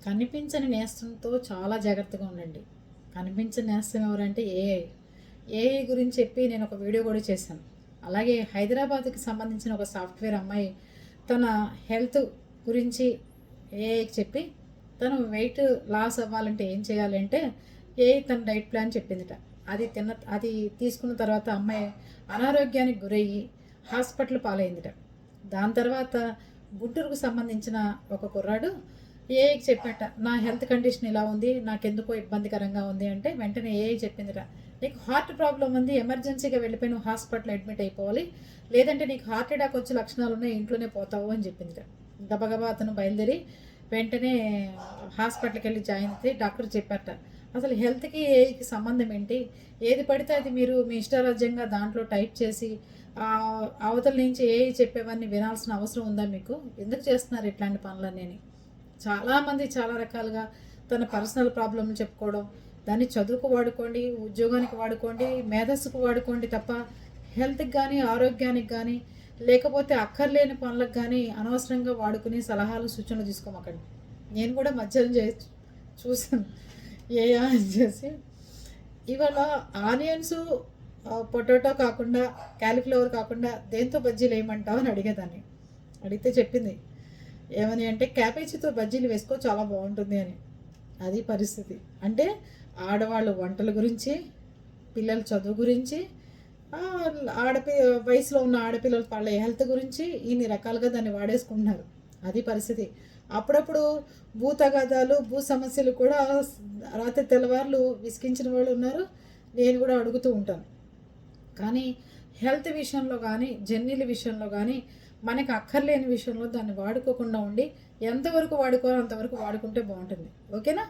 కనిపించని నేస్తంతో చాలా జాగ్రత్తగా ఉండండి. కనిపించని నేస్తం ఎవరంటే ఏఐ. ఏఐ గురించి చెప్పి నేను ఒక వీడియో కూడా చేశాను. అలాగే హైదరాబాద్కి సంబంధించిన ఒక సాఫ్ట్వేర్ అమ్మాయి తన హెల్త్ గురించి ఏఐకి చెప్పి తను వెయిట్ లాస్ అవ్వాలంటే ఏం చేయాలంటే ఏఐ తన డైట్ ప్లాన్ చెప్పిందిట. అది తీసుకున్న తర్వాత అమ్మాయి అనారోగ్యానికి గురయ్యి హాస్పిటల్ పాలైందిట. దాని తర్వాత గుంటూరుకు సంబంధించిన ఒక కుర్రాడు ఏఐకి చెప్పాట, నా హెల్త్ కండిషన్ ఇలా ఉంది, నాకెందుకో ఇబ్బందికరంగా ఉంది అంటే వెంటనే ఏఐ చెప్పిందిట, నీకు హార్ట్ ప్రాబ్లం ఉంది, ఎమర్జెన్సీగా వెళ్ళిపోయి నువ్వు హాస్పిటల్ అడ్మిట్ అయిపోవాలి, లేదంటే నీకు హార్ట్ అటాక్ వచ్చే లక్షణాలు ఉన్నాయి, ఇంట్లోనే పోతావు అని చెప్పిందిట. గబగబా అతను బయలుదేరి వెంటనే హాస్పిటల్కి వెళ్ళి జాయిన్ అయితే డాక్టర్ చెప్పారట, అసలు హెల్త్కి ఏఐకి సంబంధం ఏంటి, ఏది పడితే అది మీరు మీ ఇష్టారాజ్యంగా దాంట్లో టైప్ చేసి అవతల నుంచి ఏఐ చెప్పేవన్నీ వినాల్సిన అవసరం ఉందా, మీకు ఎందుకు చేస్తున్నారు ఇట్లాంటి పనులన్నీ అని. చాలామంది చాలా రకాలుగా తన పర్సనల్ ప్రాబ్లమ్లు చెప్పుకోవడం, దాన్ని చదువుకు వాడుకోండి, ఉద్యోగానికి వాడుకోండి, మేధస్సుకు వాడుకోండి తప్ప హెల్త్కి కానీ ఆరోగ్యానికి కానీ లేకపోతే అక్కర్లేని పనులకు కానీ అనవసరంగా వాడుకుని సలహాలు సూచనలు తీసుకోమకండి. నేను కూడా మధ్యాహ్నం చూసాను ఏయా అని చేసి, ఇవాళ ఆనియన్స్ పొటాటో కాకుండా క్యాలీఫ్లవర్ కాకుండా దేంతో బజ్జీలు వేయమంటావు అని అడిగేదాన్ని. అడిగితే చెప్పింది ఏమని అంటే క్యాబేజీతో బజ్జీలు వేసుకో చాలా బాగుంటుంది అని. అది పరిస్థితి. అంటే ఆడవాళ్ళు వంటల గురించి, పిల్లల చదువు గురించి, వయసులో ఉన్న ఆడపిల్లల వాళ్ళ హెల్త్ గురించి ఇన్ని రకాలుగా దాన్ని వాడేసుకుంటున్నారు. అది పరిస్థితి. అప్పుడప్పుడు భూ తగాదాలు, భూ సమస్యలు కూడా రాత్రి తెల్లవారులు విసిగించిన వాళ్ళు ఉన్నారు. నేను కూడా అడుగుతూ ఉంటాను. కానీ హెల్త్ విషయంలో కానీ జర్నీల విషయంలో కానీ మనకు అక్కర్లేని విషయంలో దాన్ని వాడుకోకుండా ఉండి ఎంతవరకు వాడుకోవాలో అంతవరకు వాడుకుంటే బాగుంటుంది. ఓకేనా?